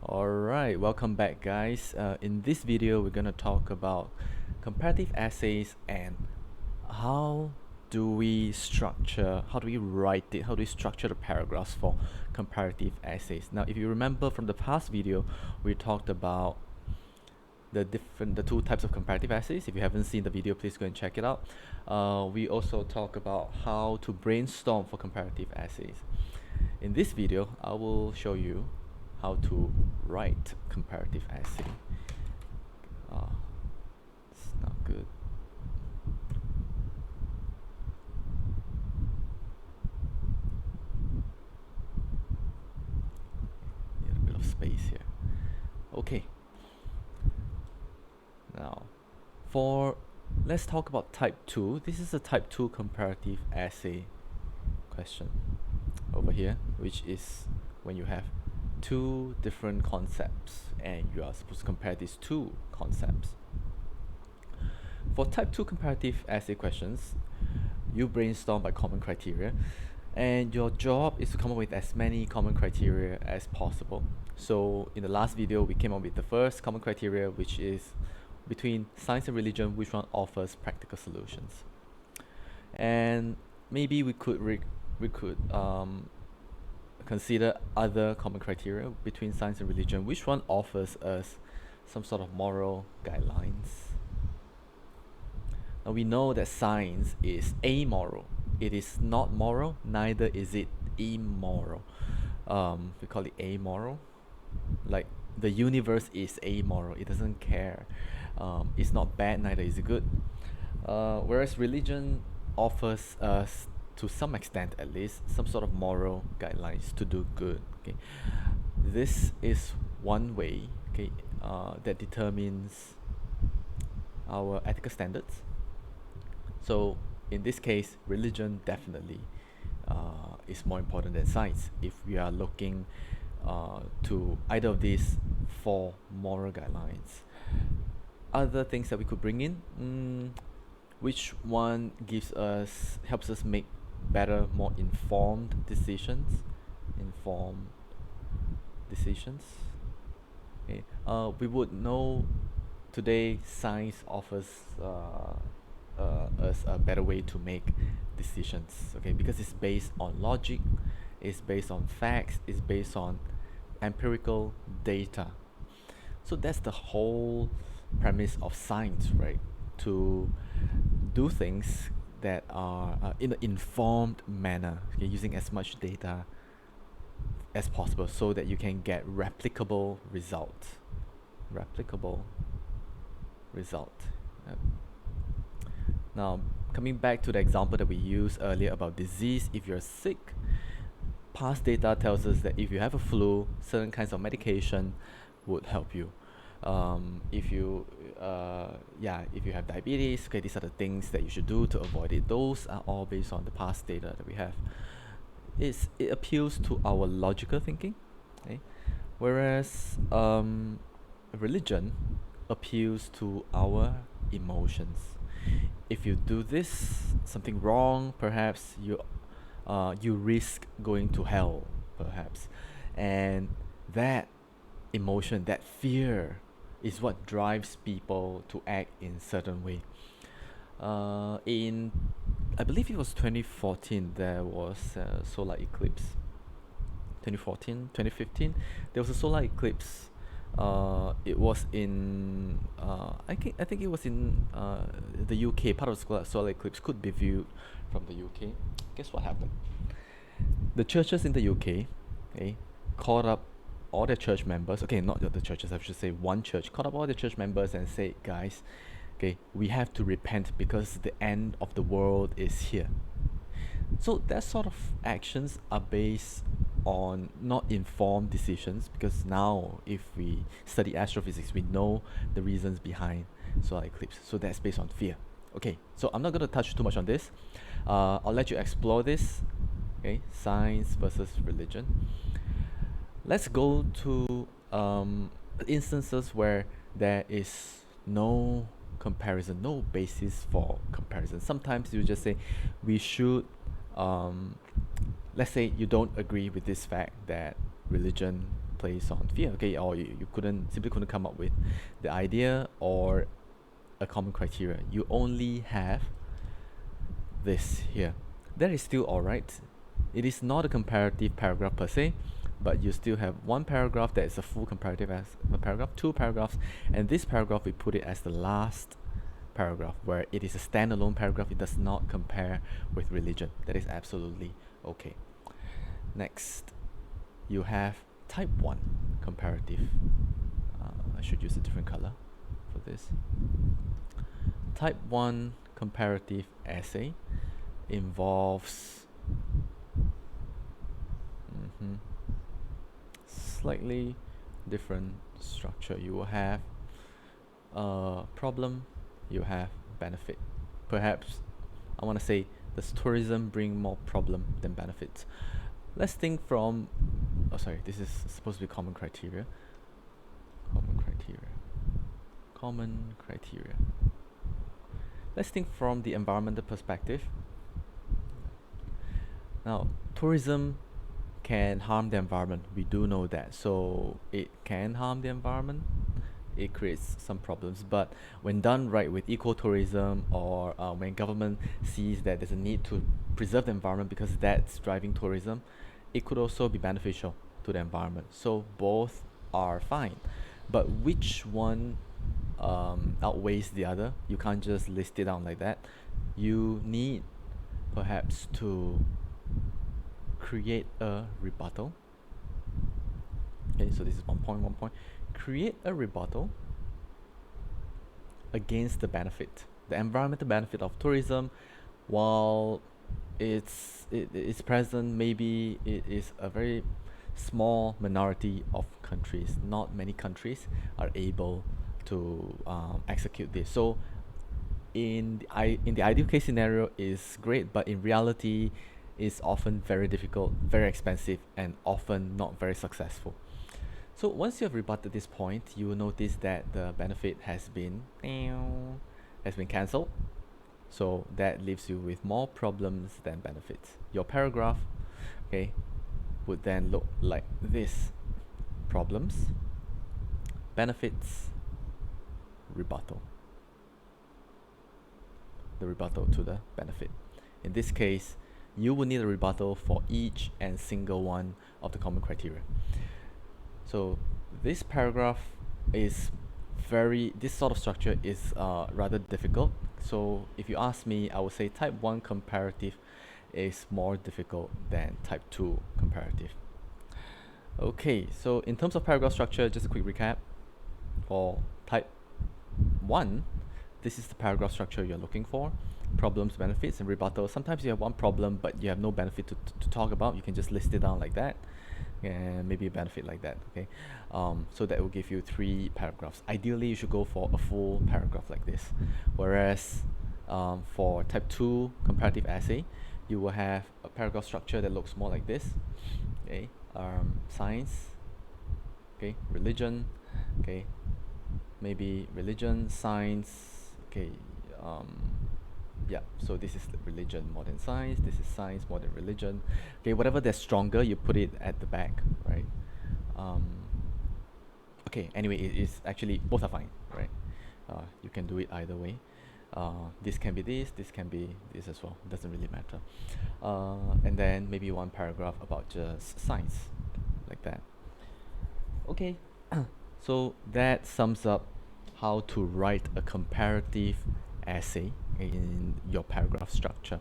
Alright, welcome back guys. In this video we're going to talk about comparative essays and how do we write it, how do we structure the paragraphs for comparative essays. Now if you remember from the past video, we talked about the two types of comparative essays. If you haven't seen the video, please go and check it out. We also talk about how to brainstorm for comparative essays. In this video, I will show you how to write comparative essay. It's not good. Need a bit of space here. Okay. Now, let's talk about type 2. This is a type 2 comparative essay question over here, which is when you have two different concepts and you are supposed to compare these two concepts. For type 2 comparative essay questions, you brainstorm by common criteria, and your job is to come up with as many common criteria as possible. So in the last video, we came up with the first common criteria, which is between science and religion, which one offers practical solutions. And maybe we could consider other common criteria between science and religion, which one offers us some sort of moral guidelines. Now we know that science is amoral. It is not moral, neither is it immoral. We call it amoral. Like the universe is amoral, it doesn't care. It's not bad, neither is it good. Whereas religion offers us, to some extent at least, some sort of moral guidelines to do good. Okay, this is one way, okay, that determines our ethical standards. So in this case, religion definitely is more important than science if we are looking to either of these for moral guidelines. Other things that we could bring in, which one helps us make better, more informed decisions. Okay. We would know today science offers us a better way to make decisions, okay, because it's based on logic, it's based on facts, it's based on empirical data. So that's the whole premise of science, right? To do things that are in an informed manner, okay, using as much data as possible so that you can get replicable result. Yep. Now, coming back to the example that we used earlier about disease, if you're sick, past data tells us that if you have a flu, certain kinds of medication would help you. If you have diabetes, okay, these are the things that you should do to avoid it. Those are all based on the past data that we have. It appeals to our logical thinking, okay? Whereas religion appeals to our emotions. If you do something wrong, perhaps you risk going to hell, perhaps, and that emotion, that fear, is what drives people to act in certain way. In, I believe it was 2014, there was a solar eclipse. 2014, 2015, there was a solar eclipse. It was in I think it was in the UK. Part of the solar eclipse could be viewed from the UK. Guess what happened? The churches in the UK, okay, called up all their church members. Okay, not the churches, I should say one church called up all the church members and said, guys, okay, we have to repent because the end of the world is here. So that sort of actions are based on not informed decisions, because now if we study astrophysics, we know the reasons behind solar eclipse. So that's based on fear. Okay, so I'm not going to touch too much on this. I'll let you explore this. Okay, science versus religion. Let's go to instances where there is no comparison, no basis for comparison. Sometimes you just say we should, let's say you don't agree with this fact that religion place on fear, okay, or you simply couldn't come up with the idea or a common criteria. You only have this here. That is still alright. It is not a comparative paragraph per se, but you still have one paragraph that is a full comparative as a paragraph, two paragraphs, and this paragraph we put it as the last paragraph, where it is a standalone paragraph. It does not compare with religion. That is absolutely okay. Next, you have type 1 comparative. I should use a different color for this. Type 1 comparative essay involves slightly different structure. You will have a problem, you have benefit. Perhaps I want to say, does tourism bring more problem than benefits? Let's think from, oh sorry, this is supposed to be common criteria. Common criteria. Let's think from the environmental perspective. Now, tourism can harm the environment. We do know that. So it can harm the environment. It creates some problems. But when done right with ecotourism, or when government sees that there's a need to preserve the environment because that's driving tourism, it could also be beneficial to the environment. So both are fine. But which one outweighs the other? You can't just list it out like that. You need perhaps to create a rebuttal. Okay, so this is one point. Create a rebuttal against the benefit, the environmental benefit of tourism. While it's present, maybe it is a very small minority of countries. Not many countries are able to execute this. So in the ideal case scenario is great, but in reality is often very difficult, very expensive, and often not very successful. So once you have rebutted this point, you will notice that the benefit has been cancelled. So that leaves you with more problems than benefits. Your paragraph, okay, would then look like this: problems, benefits, rebuttal. The rebuttal to the benefit. In this case, you will need a rebuttal for each and single one of the common criteria. So this paragraph is this sort of structure is rather difficult. So if you ask me, I would say type 1 comparative is more difficult than type 2 comparative. Okay, so in terms of paragraph structure, just a quick recap. For type 1, this is the paragraph structure you're looking for: problems, benefits, and rebuttal. Sometimes you have one problem, but you have no benefit to talk about. You can just list it down like that, and maybe a benefit like that, okay? So that will give you 3 paragraphs. Ideally, you should go for a full paragraph like this. Whereas for type 2 comparative essay, you will have a paragraph structure that looks more like this, okay? Science, okay, religion, okay, maybe religion, science, okay, yeah, so this is religion more than science, this is science more than religion, okay, whatever that's stronger, you put it at the back, right? Okay, anyway, it is actually, both are fine, right? You can do it either way. This can be this can be this as well, doesn't really matter. And then maybe one paragraph about just science, like that. Okay, so that sums up how to write a comparative essay in your paragraph structure.